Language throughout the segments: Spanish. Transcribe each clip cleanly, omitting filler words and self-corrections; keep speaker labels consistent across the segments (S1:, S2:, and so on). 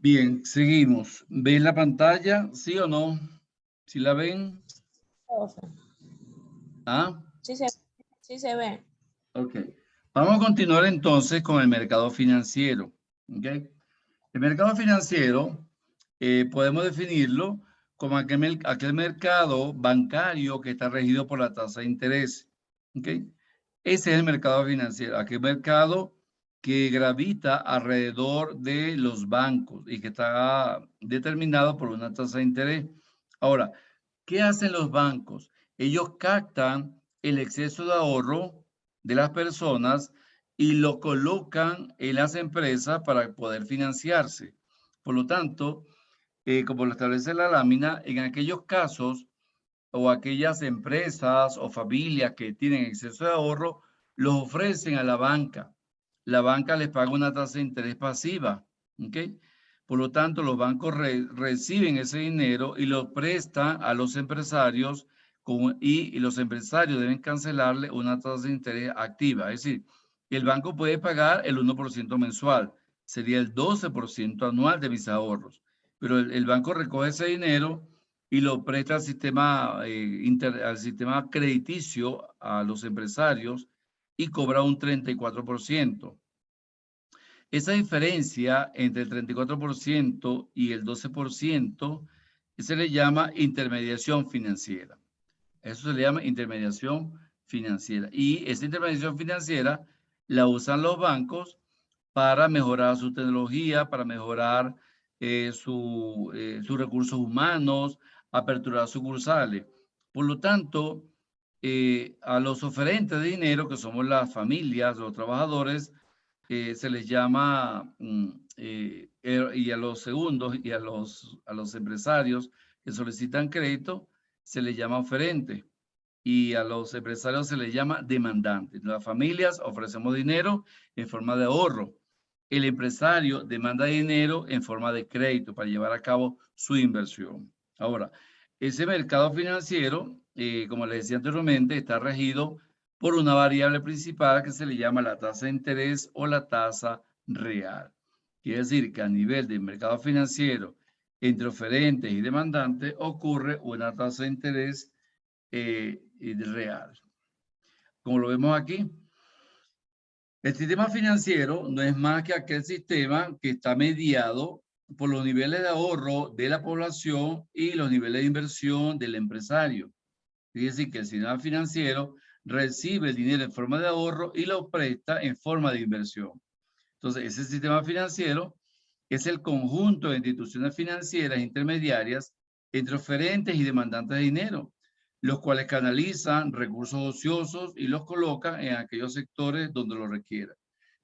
S1: Bien, seguimos. ¿Ven la pantalla? ¿Sí o no? ¿Sí la ven? ¿Ah?
S2: Sí se ve.
S1: Ok. Vamos a continuar entonces con el mercado financiero. ¿Ok? El mercado financiero podemos definirlo como aquel mercado bancario que está regido por la tasa de interés. ¿Ok? Ese es el mercado financiero, aquel mercado que gravita alrededor de los bancos y que está determinado por una tasa de interés. Ahora, ¿qué hacen los bancos? Ellos captan el exceso de ahorro de las personas y lo colocan en las empresas para poder financiarse. Por lo tanto, como lo establece la lámina, en aquellos casos o aquellas empresas o familias que tienen exceso de ahorro, los ofrecen a la banca. La banca les paga una tasa de interés pasiva, ¿ok? Por lo tanto, los bancos reciben ese dinero y lo prestan a los empresarios y los empresarios deben cancelarle una tasa de interés activa. Es decir, el banco puede pagar el 1% mensual, sería el 12% anual de mis ahorros, pero el banco recoge ese dinero y lo presta al sistema crediticio a los empresarios y cobra un 34%. Esa diferencia entre el 34% y el 12% se le llama intermediación financiera. Eso se le llama intermediación financiera. Y esa intermediación financiera la usan los bancos para mejorar su tecnología, para mejorar sus recursos humanos, aperturar sucursales. Por lo tanto, a los oferentes de dinero, que somos las familias, los trabajadores, se les llama, y a los segundos y a los empresarios que solicitan crédito, se les llama oferente. Y a los empresarios se les llama demandante. Las familias ofrecemos dinero en forma de ahorro. El empresario demanda dinero en forma de crédito para llevar a cabo su inversión. Ahora, ese mercado financiero, como les decía anteriormente, está regido por una variable principal que se le llama la tasa de interés o la tasa real. Quiere decir que a nivel del mercado financiero, entre oferentes y demandantes, ocurre una tasa de interés real. Como lo vemos aquí, el sistema financiero no es más que aquel sistema que está mediado por los niveles de ahorro de la población y los niveles de inversión del empresario. Es decir, que el sistema financiero recibe el dinero en forma de ahorro y lo presta en forma de inversión. Entonces, ese sistema financiero es el conjunto de instituciones financieras intermediarias entre oferentes y demandantes de dinero, los cuales canalizan recursos ociosos y los colocan en aquellos sectores donde lo requieran,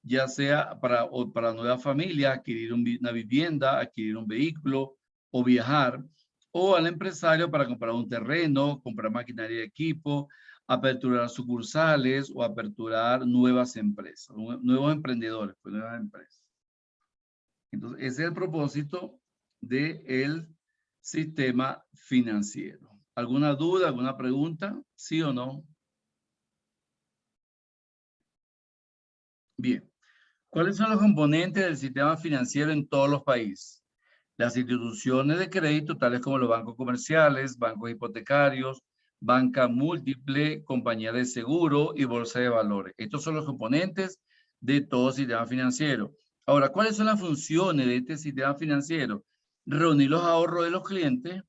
S1: ya sea para nuevas familias, adquirir una vivienda, adquirir un vehículo o viajar, o al empresario para comprar un terreno, comprar maquinaria y equipo, aperturar sucursales o aperturar nuevas empresas, nuevos emprendedores, pues nuevas empresas. Entonces, ese es el propósito del sistema financiero. ¿Alguna duda, alguna pregunta? ¿Sí o no? Bien. ¿Cuáles son los componentes del sistema financiero en todos los países? Las instituciones de crédito, tales como los bancos comerciales, bancos hipotecarios, banca múltiple, compañía de seguro y bolsa de valores. Estos son los componentes de todo sistema financiero. Ahora, ¿cuáles son las funciones de este sistema financiero? Reunir los ahorros de los clientes,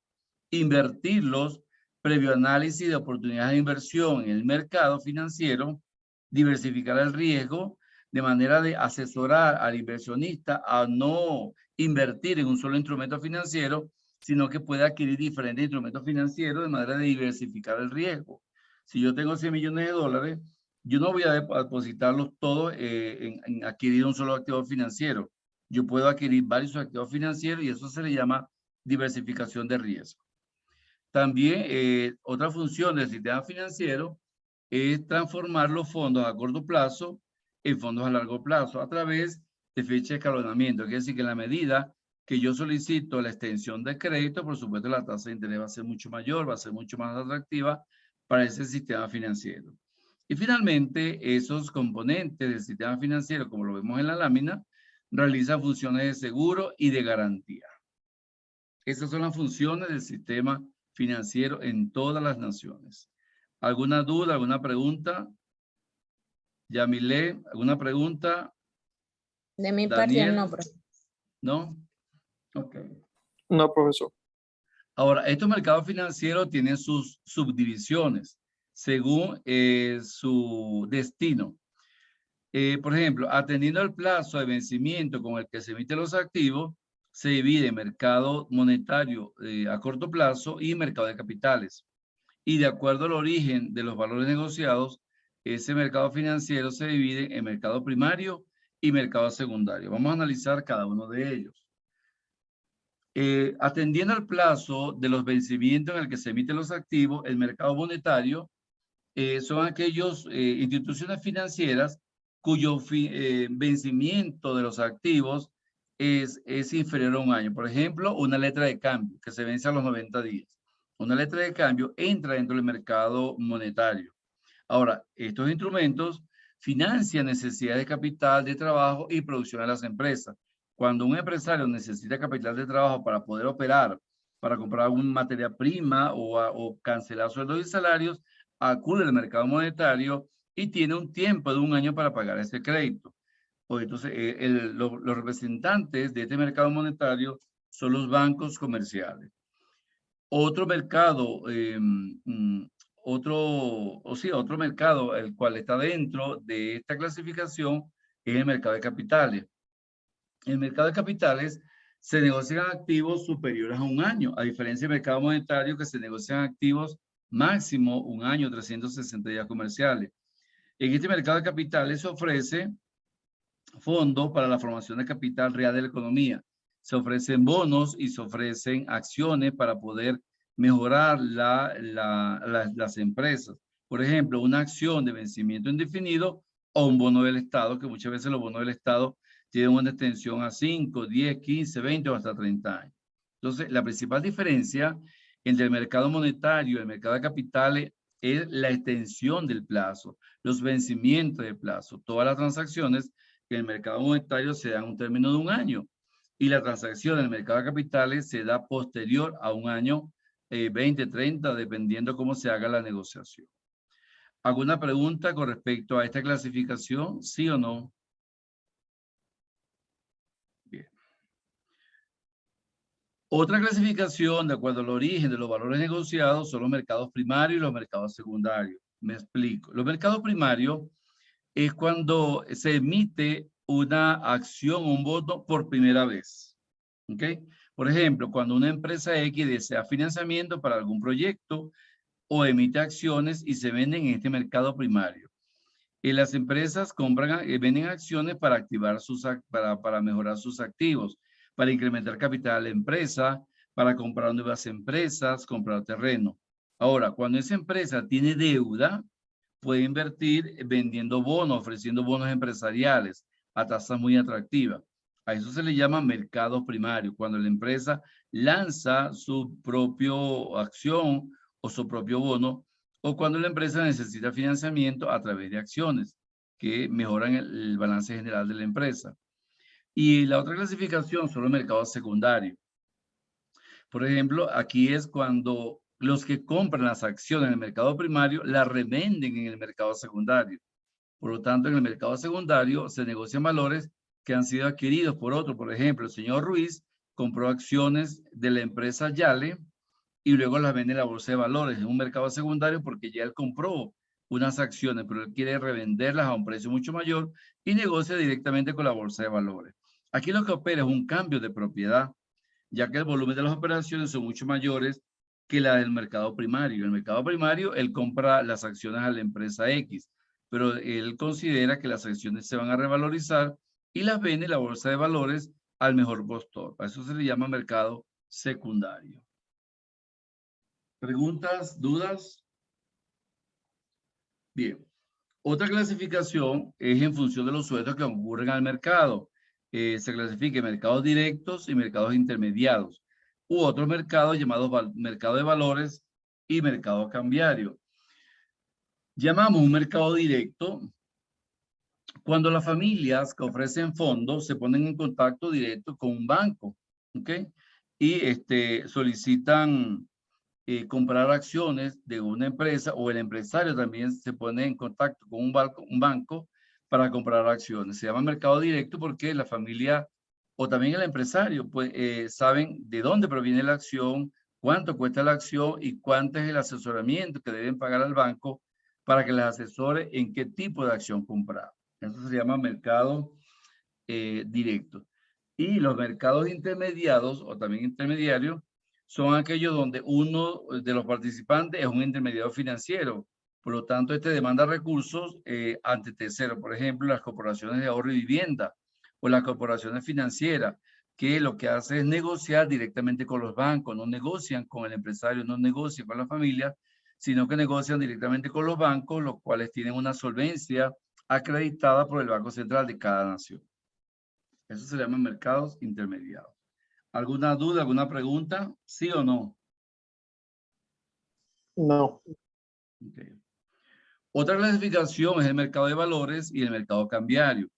S1: invertirlos, previo análisis de oportunidades de inversión en el mercado financiero, diversificar el riesgo, de manera de asesorar al inversionista a no invertir en un solo instrumento financiero, sino que puede adquirir diferentes instrumentos financieros de manera de diversificar el riesgo. Si yo tengo 100 millones de dólares, yo no voy a depositarlos todos en adquirir un solo activo financiero. Yo puedo adquirir varios activos financieros y eso se le llama diversificación de riesgo. También otra función del sistema financiero es transformar los fondos a corto plazo en fondos a largo plazo a través de fecha de escalonamiento. Quiere decir que en la medida que yo solicito la extensión de crédito, por supuesto la tasa de interés va a ser mucho mayor, va a ser mucho más atractiva para ese sistema financiero. Y finalmente, esos componentes del sistema financiero, como lo vemos en la lámina, realiza funciones de seguro y de garantía. Esas son las funciones del sistema financiero en todas las naciones. ¿Alguna duda, alguna pregunta? Yamile, ¿alguna pregunta?
S2: De mi parte,
S1: Daniel,
S2: no, profe.
S1: ¿no? Ok.
S3: No, profesor.
S1: Ahora, estos mercados financieros tienen sus subdivisiones según su destino. Por ejemplo, atendiendo al plazo de vencimiento con el que se emiten los activos, se divide en mercado monetario a corto plazo y mercado de capitales. Y de acuerdo al origen de los valores negociados, ese mercado financiero se divide en mercado primario y mercado secundario. Vamos a analizar cada uno de ellos. Atendiendo al plazo de los vencimientos en el que se emiten los activos, el mercado monetario son aquellas instituciones financieras cuyo vencimiento de los activos es inferior a un año. Por ejemplo, una letra de cambio que se vence a los 90 días. Una letra de cambio entra dentro del mercado monetario. Ahora, estos instrumentos financian necesidades de capital de trabajo y producción de las empresas. Cuando un empresario necesita capital de trabajo para poder operar, para comprar alguna materia prima o cancelar sueldos y salarios, acude al mercado monetario y tiene un tiempo de un año para pagar ese crédito. Pues entonces, los representantes de este mercado monetario son los bancos comerciales. Otro mercado, otro mercado, el cual está dentro de esta clasificación, es el mercado de capitales. En el mercado de capitales se negocian activos superiores a un año, a diferencia del mercado monetario que se negocian activos máximo un año, 360 días comerciales. En este mercado de capitales se ofrece fondos para la formación de capital real de la economía. Se ofrecen bonos y se ofrecen acciones para poder mejorar las empresas. Por ejemplo, una acción de vencimiento indefinido o un bono del Estado, que muchas veces los bonos del Estado tienen una extensión a 5, 10, 15, 20 o hasta 30 años. Entonces, la principal diferencia entre el mercado monetario y el mercado de capitales es la extensión del plazo, los vencimientos del plazo. Todas las transacciones en el mercado monetario se dan un término de un año y la transacción en el mercado de capitales se da posterior a un año, 20, 30, dependiendo cómo se haga la negociación. ¿Alguna pregunta con respecto a esta clasificación? ¿Sí o no? Bien. Otra clasificación, de acuerdo al origen de los valores negociados, son los mercados primarios y los mercados secundarios. Me explico. Los mercados primarios es cuando se emite una acción o un voto por primera vez. ¿Ok? Por ejemplo, cuando una empresa X desea financiamiento para algún proyecto o emite acciones y se venden en este mercado primario. Y las empresas venden acciones para activar para mejorar sus activos, para incrementar capital de la empresa, para comprar nuevas empresas, comprar terreno. Ahora, cuando esa empresa tiene deuda, puede invertir vendiendo bonos, ofreciendo bonos empresariales a tasas muy atractivas. A eso se le llama mercado primario, cuando la empresa lanza su propia acción o su propio bono, o cuando la empresa necesita financiamiento a través de acciones que mejoran el balance general de la empresa. Y la otra clasificación son los mercados secundarios. Por ejemplo, aquí es cuando los que compran las acciones en el mercado primario las revenden en el mercado secundario. Por lo tanto, en el mercado secundario se negocian valores que han sido adquiridos por otro. Por ejemplo, el señor Ruiz compró acciones de la empresa Yale y luego las vende en la bolsa de valores, en un mercado secundario, porque ya él compró unas acciones, pero él quiere revenderlas a un precio mucho mayor y negocia directamente con la bolsa de valores. Aquí lo que opera es un cambio de propiedad, ya que el volumen de las operaciones son mucho mayores que la del mercado primario. En el mercado primario, él compra las acciones a la empresa X, pero él considera que las acciones se van a revalorizar y las vende en la bolsa de valores al mejor postor. A eso se le llama mercado secundario. ¿Preguntas? ¿Dudas? Bien. Otra clasificación es en función de los sujetos que ocurren al mercado. Se clasifica en mercados directos y mercados intermediados, u otros mercados llamados mercado de valores y mercado cambiario. Llamamos un mercado directo Cuando las familias que ofrecen fondos se ponen en contacto directo con un banco, ¿ok? Y solicitan comprar acciones de una empresa, o el empresario también se pone en contacto con un banco para comprar acciones. Se llama mercado directo porque la familia o también el empresario pues, saben de dónde proviene la acción, cuánto cuesta la acción y cuánto es el asesoramiento que deben pagar al banco para que les asesore en qué tipo de acción comprar. Eso se llama mercado directo. Y los mercados intermediados o también intermediarios son aquellos donde uno de los participantes es un intermediario financiero. Por lo tanto, demanda recursos ante terceros, por ejemplo, las corporaciones de ahorro y vivienda o las corporaciones financieras, que lo que hace es negociar directamente con los bancos, no negocian con el empresario, no negocian con la familia, sino que negocian directamente con los bancos, los cuales tienen una solvencia acreditada por el Banco Central de cada nación. Eso se llama mercados intermediados. ¿Alguna duda, alguna pregunta? ¿Sí o no?
S3: No.
S1: Okay. Otra clasificación es el mercado de valores y el mercado cambiario.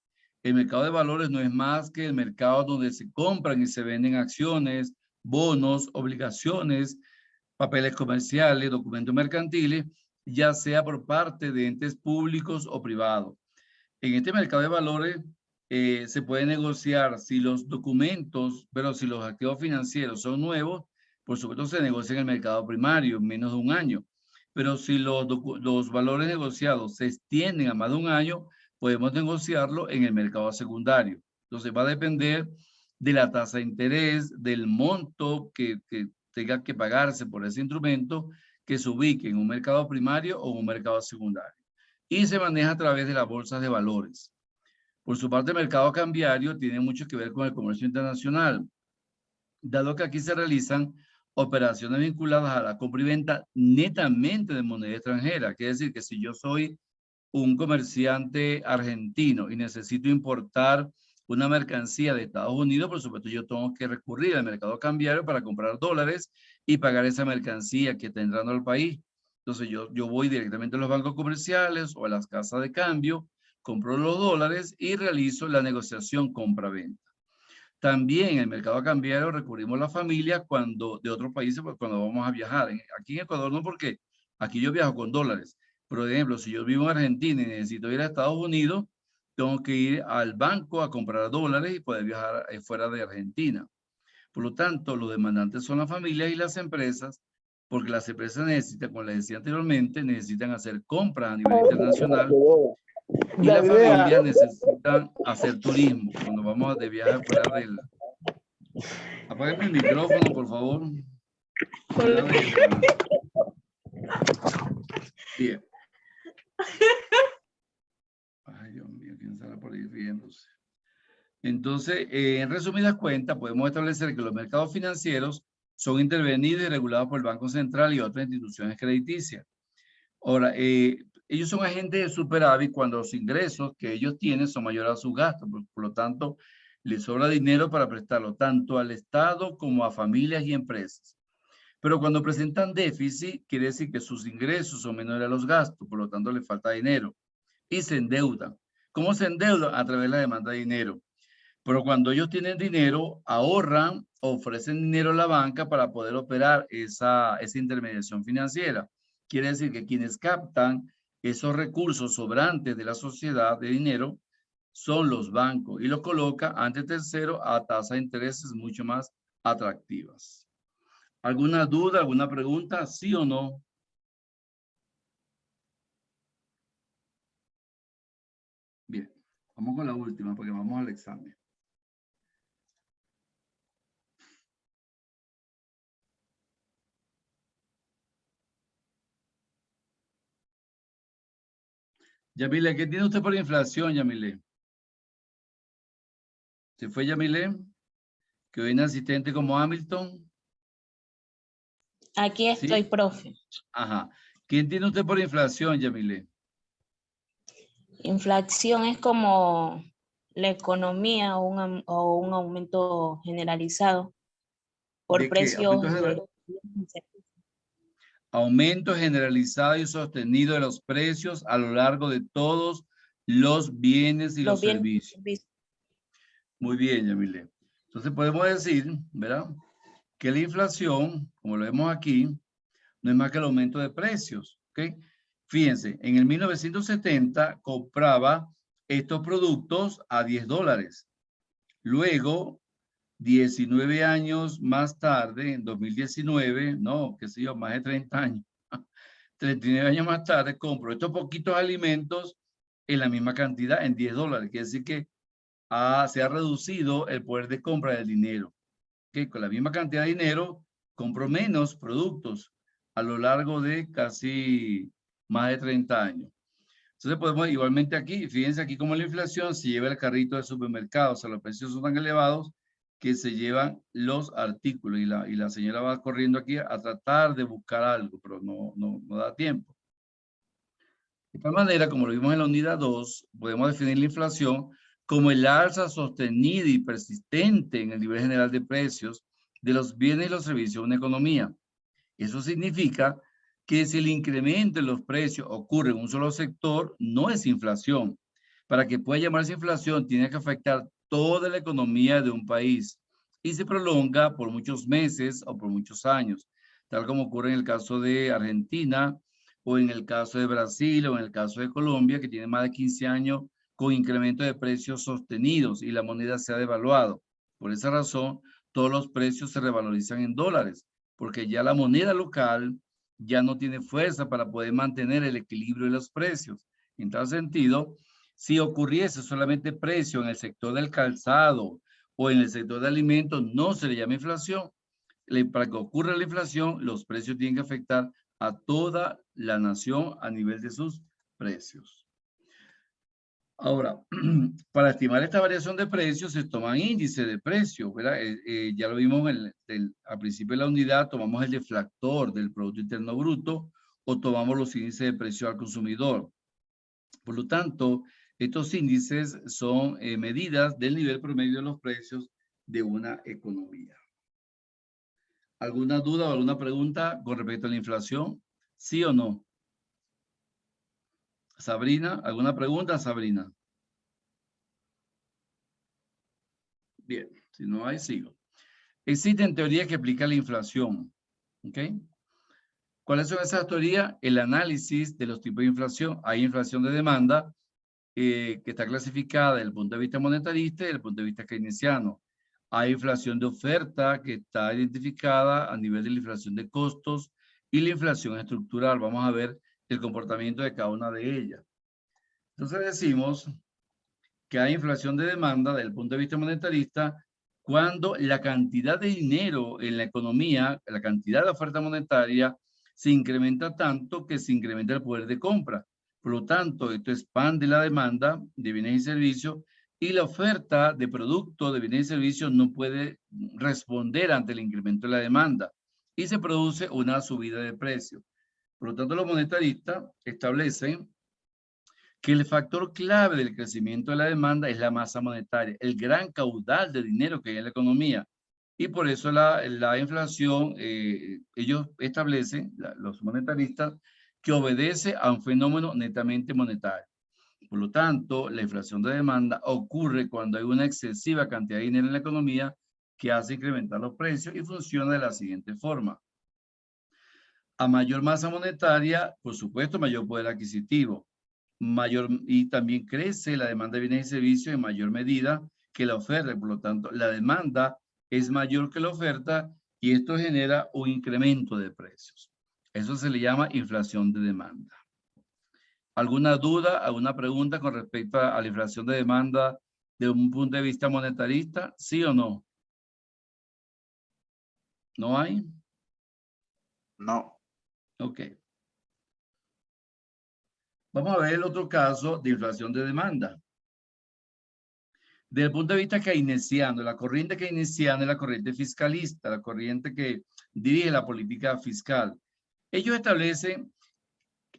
S1: El mercado de valores no es más que el mercado donde se compran y se venden acciones, bonos, obligaciones, papeles comerciales, documentos mercantiles, ya sea por parte de entes públicos o privados. En este mercado de valores se puede negociar si los documentos, pero si los activos financieros son nuevos, por supuesto se negocia en el mercado primario en menos de un año. Pero si los valores negociados se extienden a más de un año, podemos negociarlo en el mercado secundario. Entonces va a depender de la tasa de interés, del monto que tenga que pagarse por ese instrumento, que se ubique en un mercado primario o en un mercado secundario. Y se maneja a través de las bolsas de valores. Por su parte, el mercado cambiario tiene mucho que ver con el comercio internacional, dado que aquí se realizan operaciones vinculadas a la compra y venta netamente de moneda extranjera. Quiere decir que si yo soy un comerciante argentino y necesito importar una mercancía de Estados Unidos, por supuesto yo tengo que recurrir al mercado cambiario para comprar dólares y pagar esa mercancía que está entrando al país. Entonces yo voy directamente a los bancos comerciales o a las casas de cambio, compro los dólares y realizo la negociación compra-venta. También en el mercado cambiario recurrimos a la familia cuando de otros países, pues cuando vamos a viajar. Aquí en Ecuador no, porque aquí yo viajo con dólares. Por ejemplo, si yo vivo en Argentina y necesito ir a Estados Unidos, tengo que ir al banco a comprar dólares y poder viajar fuera de Argentina. Por lo tanto, los demandantes son las familias y las empresas, porque las empresas necesitan, como les decía anteriormente, necesitan hacer compras a nivel internacional y las familias necesitan hacer turismo cuando vamos de viaje fuera del... Apágame el micrófono, por favor. Bien. Ay, Dios mío, ¿quién estará por ahí riéndose? Entonces, en resumidas cuentas, podemos establecer que los mercados financieros son intervenidos y regulados por el Banco Central y otras instituciones crediticias. Ahora, ellos son agentes de superávit cuando los ingresos que ellos tienen son mayores a sus gastos. Por lo tanto, les sobra dinero para prestarlo tanto al Estado como a familias y empresas. Pero cuando presentan déficit, quiere decir que sus ingresos son menores a los gastos, por lo tanto, les falta dinero y se endeudan. ¿Cómo se endeudan? A través de la demanda de dinero. Pero cuando ellos tienen dinero, ahorran, ofrecen dinero a la banca para poder operar esa intermediación financiera. Quiere decir que quienes captan esos recursos sobrantes de la sociedad de dinero son los bancos y los coloca ante terceros a tasas de intereses mucho más atractivas. ¿Alguna duda, alguna pregunta? ¿Sí o no? Bien, vamos con la última porque vamos al examen. Yamile, ¿qué tiene usted por inflación, Yamile? ¿Se fue Yamile? ¿Que viene asistente como Hamilton?
S2: Aquí estoy,
S1: ¿Sí?
S2: profe.
S1: Ajá. ¿Quién tiene usted por inflación, Yamile?
S2: Inflación es como la economía o un aumento generalizado por
S1: ¿De qué?
S2: precios
S1: Aumento generalizado y sostenido de los precios a lo largo de todos Los bienes y
S2: Los
S1: los
S2: bienes y
S1: servicios.
S2: servicios.
S1: Muy bien, Yamile. Entonces podemos decir, ¿verdad?, que la inflación, como lo vemos aquí, no es más que el aumento de precios, ¿ok? Fíjense, en el 1970 compraba estos productos a $10. Luego, 19 años más tarde, en 2019, no, qué sé yo, más de 30 años, 39 años más tarde, compro estos poquitos alimentos en la misma cantidad, en $10. Quiere decir que se ha reducido el poder de compra del dinero. Que con la misma cantidad de dinero compro menos productos a lo largo de casi más de 30 años. Entonces podemos igualmente aquí, fíjense aquí cómo la inflación se lleva el carrito de supermercados, o sea, los precios son tan elevados que se llevan los artículos y la señora va corriendo aquí a tratar de buscar algo, pero no da tiempo. De esta manera, como lo vimos en la unidad 2, podemos definir la inflación como el alza sostenida y persistente en el nivel general de precios de los bienes y los servicios de una economía. Eso significa que si el incremento en los precios ocurre en un solo sector, no es inflación. Para que pueda llamarse inflación, tiene que afectar toda la economía de un país y se prolonga por muchos meses o por muchos años, tal como ocurre en el caso de Argentina, o en el caso de Brasil, o en el caso de Colombia, que tiene más de 15 años con incremento de precios sostenidos y la moneda se ha devaluado. Por esa razón, todos los precios se revalorizan en dólares, porque ya la moneda local ya no tiene fuerza para poder mantener el equilibrio de los precios. En tal sentido, si ocurriese solamente precio en el sector del calzado o en el sector de alimentos, no se le llama inflación. Para que ocurra la inflación, los precios tienen que afectar a toda la nación a nivel de sus precios. Ahora, para estimar esta variación de precios se toman índices de precios, ¿verdad? Ya lo vimos al principio de la unidad, tomamos el deflactor del Producto Interno Bruto o tomamos los índices de precio al consumidor. Por lo tanto, estos índices son medidas del nivel promedio de los precios de una economía. ¿Alguna duda o alguna pregunta con respecto a la inflación? ¿Sí o no? Sabrina, ¿alguna pregunta, Sabrina? Bien, si no hay, sigo. Existen teorías que explican la inflación. ¿Ok? ¿Cuáles son esas teorías? El análisis de los tipos de inflación. Hay inflación de demanda que está clasificada desde el punto de vista monetarista y desde el punto de vista keynesiano. Hay inflación de oferta que está identificada a nivel de la inflación de costos y la inflación estructural. Vamos a ver el comportamiento de cada una de ellas. Entonces decimos que hay inflación de demanda desde el punto de vista monetarista cuando la cantidad de dinero en la economía, la cantidad de oferta monetaria, se incrementa tanto que se incrementa el poder de compra. Por lo tanto, esto expande la demanda de bienes y servicios y la oferta de productos, de bienes y servicios no puede responder ante el incremento de la demanda y se produce una subida de precios. Por lo tanto, los monetaristas establecen que el factor clave del crecimiento de la demanda es la masa monetaria, el gran caudal de dinero que hay en la economía. Y por eso la inflación, ellos establecen, los monetaristas, que obedece a un fenómeno netamente monetario. Por lo tanto, la inflación de demanda ocurre cuando hay una excesiva cantidad de dinero en la economía que hace incrementar los precios y funciona de la siguiente forma. A mayor masa monetaria, por supuesto, mayor poder adquisitivo. Y también crece la demanda de bienes y servicios en mayor medida que la oferta. Por lo tanto, la demanda es mayor que la oferta y esto genera un incremento de precios. Eso se le llama inflación de demanda. ¿Alguna duda, alguna pregunta con respecto a la inflación de demanda de un punto de vista monetarista? ¿Sí o no? ¿No hay?
S3: No.
S1: Ok. Vamos a ver el otro caso de inflación de demanda. Desde el punto de vista keynesiano, la corriente keynesiana es la corriente fiscalista, la corriente que dirige la política fiscal. Ellos establecen,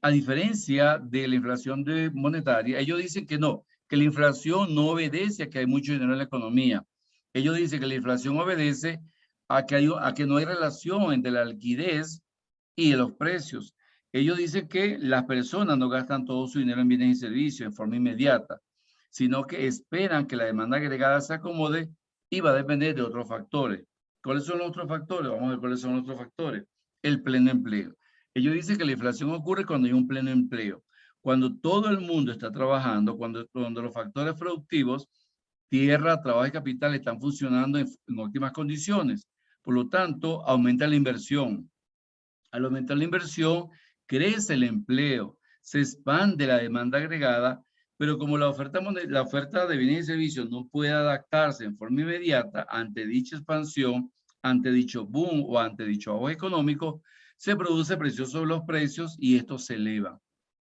S1: a diferencia de la inflación monetaria, ellos dicen que no, que la inflación no obedece a que hay mucho dinero en la economía. Ellos dicen que la inflación obedece a que no hay relación entre la liquidez y los precios. Ellos dicen que las personas no gastan todo su dinero en bienes y servicios en forma inmediata, sino que esperan que la demanda agregada se acomode y va a depender de otros factores. ¿Cuáles son los otros factores? Vamos a ver cuáles son los otros factores. El pleno empleo. Ellos dicen que la inflación ocurre cuando hay un pleno empleo. Cuando todo el mundo está trabajando, cuando los factores productivos, tierra, trabajo y capital están funcionando en óptimas condiciones. Por lo tanto, aumenta la inversión. Al aumentar la inversión, crece el empleo, se expande la demanda agregada, pero como la oferta de bienes y servicios no puede adaptarse en forma inmediata ante dicha expansión, ante dicho boom o ante dicho auge económico, se produce presión sobre los precios y estos se elevan.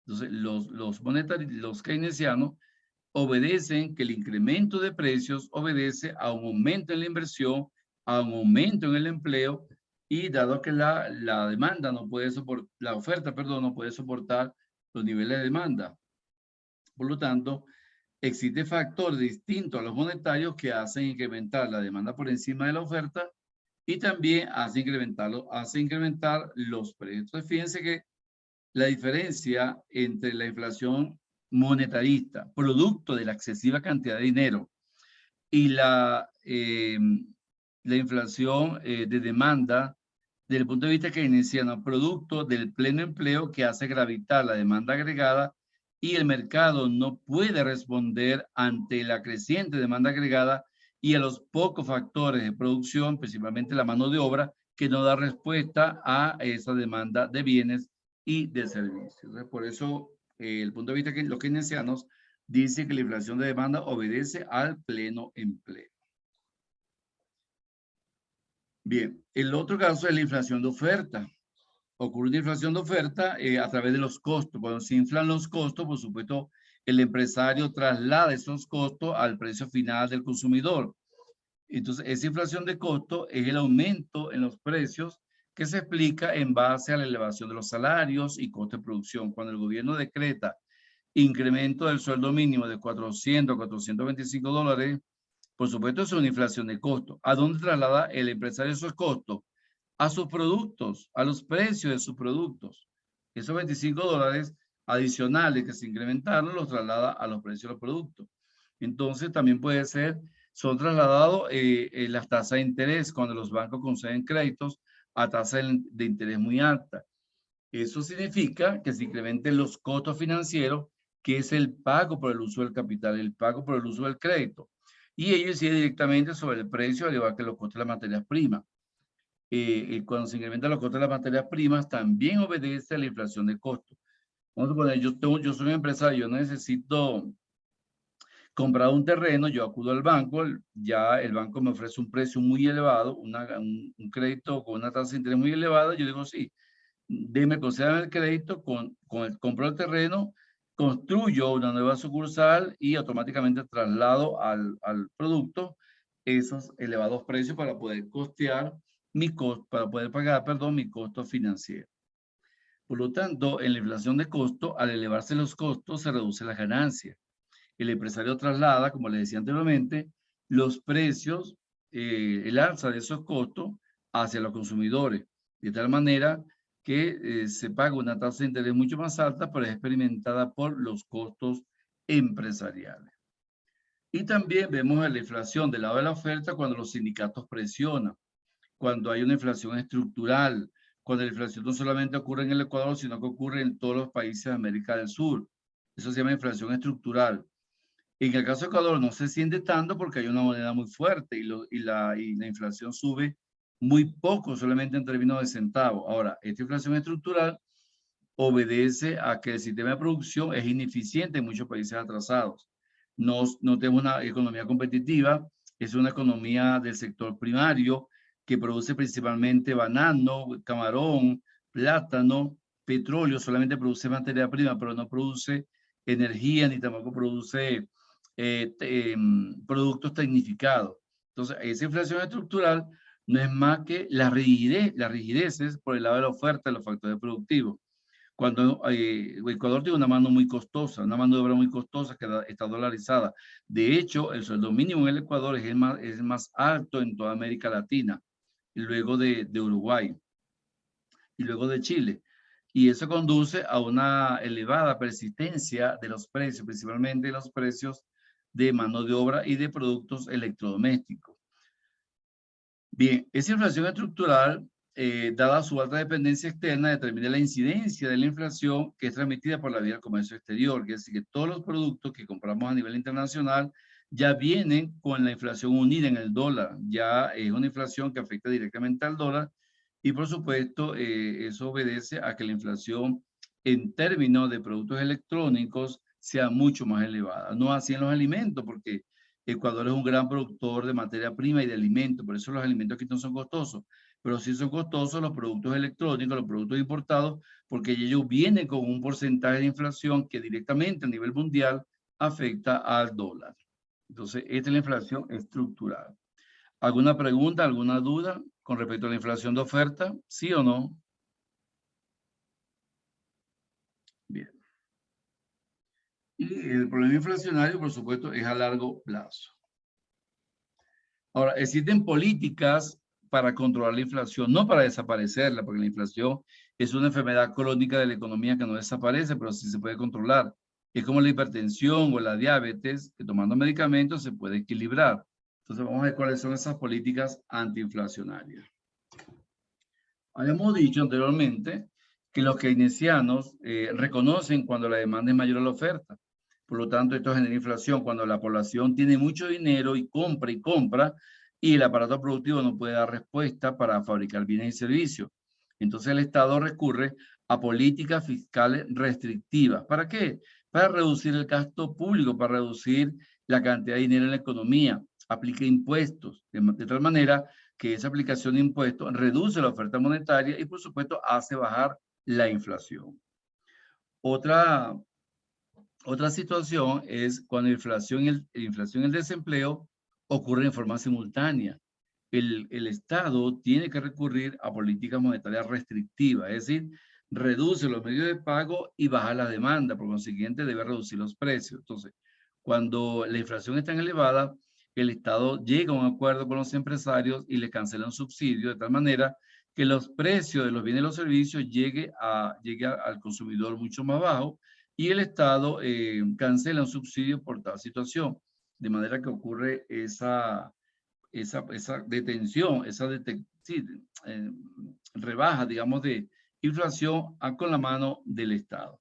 S1: Entonces, los keynesianos obedecen que el incremento de precios obedece a un aumento en la inversión, a un aumento en el empleo, y dado que la demanda no puede soportar, la oferta, perdón, no puede soportar los niveles de demanda. Por lo tanto, existen factores distintos a los monetarios que hacen incrementar la demanda por encima de la oferta y también hace incrementar los precios. Entonces, fíjense que la diferencia entre la inflación monetarista, producto de la excesiva cantidad de dinero, y la inflación de demanda, desde el punto de vista keynesiano, producto del pleno empleo que hace gravitar la demanda agregada y el mercado no puede responder ante la creciente demanda agregada y a los pocos factores de producción, principalmente la mano de obra, que no da respuesta a esa demanda de bienes y de servicios. Entonces, por eso, el punto de vista que los keynesianos dicen que la inflación de demanda obedece al pleno empleo. Bien, el otro caso es la inflación de oferta. Ocurre una inflación de oferta a través de los costos. Cuando se inflan los costos, por supuesto, el empresario traslada esos costos al precio final del consumidor. Entonces, esa inflación de costo es el aumento en los precios que se explica en base a la elevación de los salarios y costos de producción. Cuando el gobierno decreta incremento del sueldo mínimo de 400 a 425 dólares, por supuesto, es una inflación de costo. ¿A dónde traslada el empresario esos costos? A sus productos, a los precios de sus productos. Esos 25 dólares adicionales que se incrementaron los traslada a los precios de los productos. Entonces, también puede ser, son trasladados las tasas de interés cuando los bancos conceden créditos a tasas de interés muy alta. Eso significa que se incrementen los costos financieros, que es el pago por el uso del capital, el pago por el uso del crédito. Y ello incide directamente sobre el precio, al igual que los costos de las materias primas. Cuando se incrementan los costos de las materias primas, también obedece a la inflación de costos. Vamos a poner, yo soy un empresario, yo necesito comprar un terreno, yo acudo al banco, ya el banco me ofrece un precio muy elevado, un crédito con una tasa de interés muy elevada, yo digo sí, concédame el crédito, compro el terreno, construyo una nueva sucursal y automáticamente traslado al producto esos elevados precios para poder costear para poder pagar, perdón, mi costo financiero. Por lo tanto, en la inflación de costo, al elevarse los costos, se reduce la ganancia. El empresario traslada, como les decía anteriormente, los precios, el alza de esos costos hacia los consumidores, de tal manera que se paga una tasa de interés mucho más alta, pero es experimentada por los costos empresariales. Y también vemos la inflación del lado de la oferta cuando los sindicatos presionan, cuando hay una inflación estructural, cuando la inflación no solamente ocurre en el Ecuador, sino que ocurre en todos los países de América del Sur. Eso se llama inflación estructural. En el caso de Ecuador no se siente tanto porque hay una moneda muy fuerte y la inflación sube muy poco, solamente en términos de centavos. Ahora, esta inflación estructural obedece a que el sistema de producción es ineficiente en muchos países atrasados. No tenemos una economía competitiva, es una economía del sector primario que produce principalmente banano, camarón, plátano, petróleo, solamente produce materia prima, pero no produce energía ni tampoco produce productos tecnificados. Entonces, esa inflación estructural no es más que las rigideces por el lado de la oferta de los factores productivos. Cuando Ecuador tiene una mano muy costosa, una mano de obra muy costosa que está dolarizada. De hecho, el sueldo mínimo en el Ecuador es el más alto en toda América Latina, y luego de Uruguay y luego de Chile. y eso conduce a una elevada persistencia de los precios, principalmente los precios de mano de obra y de productos electrodomésticos. Bien, esa inflación estructural, dada su alta dependencia externa, determina la incidencia de la inflación que es transmitida por la vía del comercio exterior, que es decir, que todos los productos que compramos a nivel internacional ya vienen con la inflación unida en el dólar, ya es una inflación que afecta directamente al dólar y por supuesto eso obedece a que la inflación en términos de productos electrónicos sea mucho más elevada, no así en los alimentos, porque Ecuador es un gran productor de materia prima y de alimentos, por eso los alimentos aquí no son costosos, pero sí son costosos los productos electrónicos, los productos importados, porque ellos vienen con un porcentaje de inflación que directamente a nivel mundial afecta al dólar. Entonces, esta es la inflación estructural. ¿Alguna pregunta, alguna duda con respecto a la inflación de oferta? ¿Sí o no? Bien. Y el problema inflacionario, por supuesto, es a largo plazo. Ahora, existen políticas para controlar la inflación, no para desaparecerla, porque la inflación es una enfermedad crónica de la economía que no desaparece, pero sí se puede controlar. Es como la hipertensión o la diabetes, que tomando medicamentos se puede equilibrar. Entonces, vamos a ver cuáles son esas políticas antiinflacionarias. Habíamos dicho anteriormente que los keynesianos reconocen cuando la demanda es mayor a la oferta. Por lo tanto, esto genera inflación cuando la población tiene mucho dinero y compra, y el aparato productivo no puede dar respuesta para fabricar bienes y servicios. Entonces el Estado recurre a políticas fiscales restrictivas. ¿Para qué? Para reducir el gasto público, para reducir la cantidad de dinero en la economía. Aplica impuestos de tal manera que esa aplicación de impuestos reduce la oferta monetaria y por supuesto hace bajar la inflación. Otra situación es cuando la inflación y el desempleo ocurren en forma simultánea. El Estado tiene que recurrir a políticas monetarias restrictivas, es decir, reduce los medios de pago y baja la demanda, por consiguiente debe reducir los precios. Entonces, cuando la inflación es tan elevada, el Estado llega a un acuerdo con los empresarios y le cancela un subsidio de tal manera que los precios de los bienes y los servicios llegue al consumidor mucho más bajo y el Estado cancela un subsidio por tal situación. De manera que ocurre esa detención, rebaja, digamos, de inflación con la mano del Estado.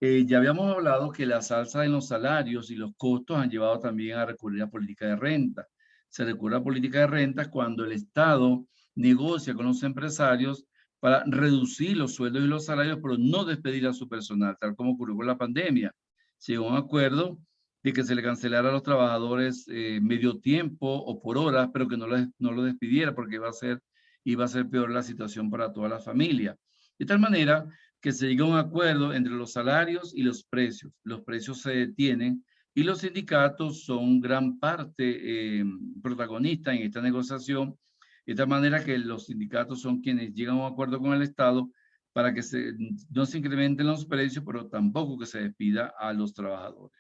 S1: Ya habíamos hablado que la alza en los salarios y los costos han llevado también a recurrir a política de renta. Se recurre a política de renta cuando el Estado negocia con los empresarios para reducir los sueldos y los salarios, pero no despedir a su personal, tal como ocurrió con la pandemia. Se llegó a un acuerdo de que se le cancelara a los trabajadores medio tiempo o por horas, pero que no lo despidiera porque iba a ser peor la situación para toda la familia. De tal manera que se llega a un acuerdo entre los salarios y los precios. Los precios se detienen y los sindicatos son gran parte protagonistas en esta negociación, de tal manera que los sindicatos son quienes llegan a un acuerdo con el Estado para que no se incrementen los precios, pero tampoco que se despida a los trabajadores.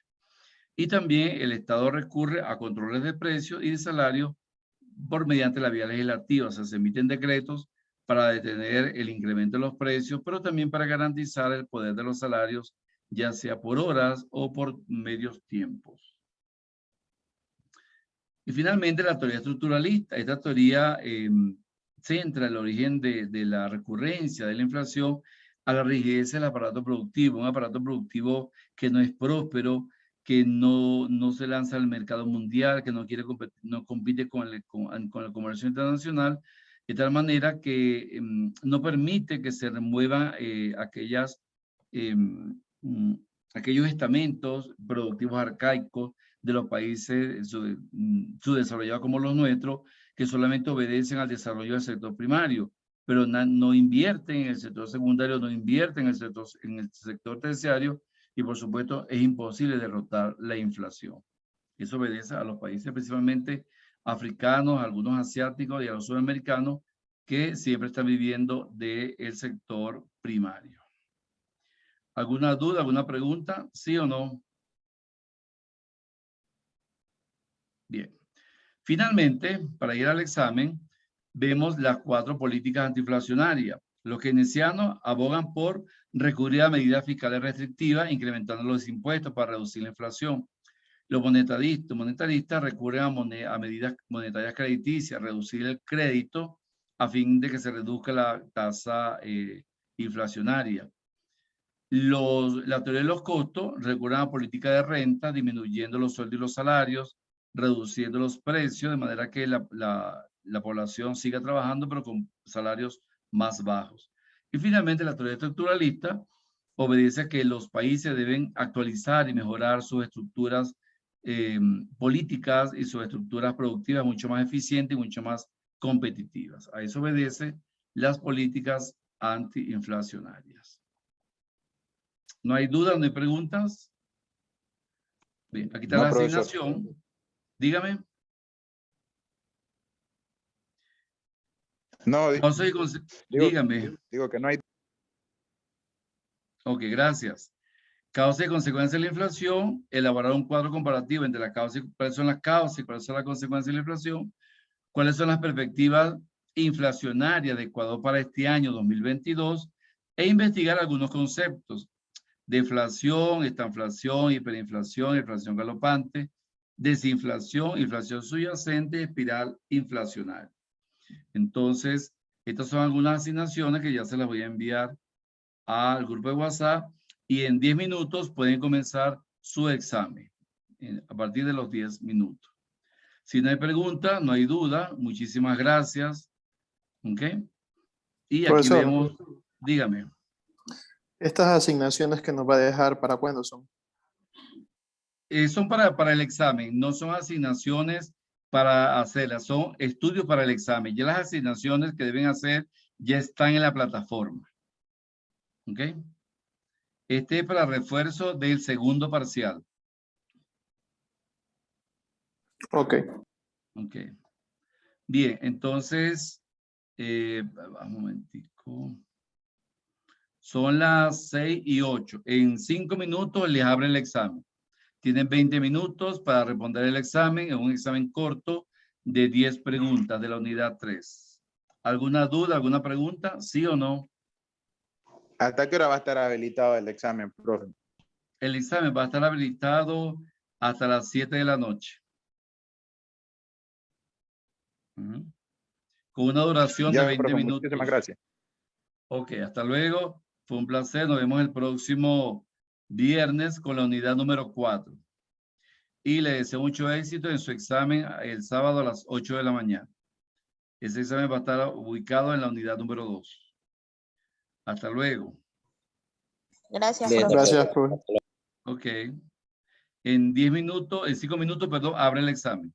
S1: Y también el Estado recurre a controles de precios y de salarios mediante la vía legislativa, o sea, se emiten decretos para detener el incremento de los precios, pero también para garantizar el poder de los salarios, ya sea por horas o por medios tiempos. Y finalmente la teoría estructuralista. Esta teoría centra el origen de la recurrencia de la inflación a la rigidez del aparato productivo, un aparato productivo que no es próspero, que no se lanza al mercado mundial, que no quiere no compite con el comercio internacional, de tal manera que no permite que se remuevan aquellos estamentos productivos arcaicos de los países subdesarrollados como los nuestros, que solamente obedecen al desarrollo del sector primario, pero no invierten en el sector secundario, no invierten en el sector terciario, y por supuesto es imposible derrotar la inflación. Eso obedece a los países principalmente africanos, algunos asiáticos y a los sudamericanos que siempre están viviendo del sector primario. ¿Alguna duda, alguna pregunta? ¿Sí o no? Bien. Finalmente, para ir al examen, vemos las 4 políticas antiinflacionarias. Los keynesianos abogan por recurrir a medidas fiscales restrictivas, incrementando los impuestos para reducir la inflación. Los monetaristas recurren a medidas monetarias crediticias, reducir el crédito a fin de que se reduzca la tasa inflacionaria. La teoría de los costos recurren a política de renta, disminuyendo los sueldos y los salarios, reduciendo los precios, de manera que la población siga trabajando, pero con salarios más bajos. Y finalmente, la teoría estructuralista obedece a que los países deben actualizar y mejorar sus estructuras políticas y sus estructuras productivas mucho más eficientes y mucho más competitivas. A eso obedece las políticas antiinflacionarias. ¿No hay dudas? ¿No hay preguntas? Bien, aquí está
S3: No,
S1: la
S3: profesor.
S1: asignación. Dígame.
S3: No,
S1: dígame.
S3: digo que no hay.
S1: Ok, gracias. Causa y consecuencia de la inflación, elaborar un cuadro comparativo entre las causas, cuáles son las causas y cuáles son las consecuencias de la inflación, cuáles son las perspectivas inflacionarias de Ecuador para este año 2022 e investigar algunos conceptos: deflación, estanflación, hiperinflación, inflación galopante, desinflación, inflación subyacente, espiral inflacionaria. Entonces, estas son algunas asignaciones que ya se las voy a enviar al grupo de WhatsApp y en 10 minutos pueden comenzar su examen, a partir de los 10 minutos. Si no hay pregunta, no hay duda, muchísimas gracias. ¿Ok? Y aquí
S4: Profesor,
S1: vemos, dígame.
S4: ¿estas asignaciones que nos va a dejar para cuándo son?
S1: Son para el examen, no son asignaciones para hacerlas, son estudios para el examen. Ya las asignaciones que deben hacer ya están en la plataforma. ¿Ok? Este es para refuerzo del segundo parcial.
S4: Ok.
S1: Ok. Bien, entonces, un momentico. Son las 6 y 8. En 5 minutos les abre el examen. Tienen 20 minutos para responder el examen. Es un examen corto de 10 preguntas de la unidad 3. ¿Alguna duda, alguna pregunta? ¿Sí o no?
S3: ¿Hasta qué hora va a estar habilitado el examen, profe?
S1: El examen va a estar habilitado hasta las 7 de la noche. Con una duración de 20
S3: profe,
S1: minutos.
S3: muchísimas gracias.
S1: Ok, hasta luego. Fue un placer. Nos vemos el próximo viernes con la unidad número 4. Y le deseo mucho éxito en su examen el sábado a las 8 de la mañana. Ese examen va a estar ubicado en la unidad número 2. Hasta luego.
S2: Gracias,
S5: Bien,
S2: profe.
S4: Gracias, profe.
S1: Ok. En 10 minutos, en 5 minutos, perdón, abre el examen.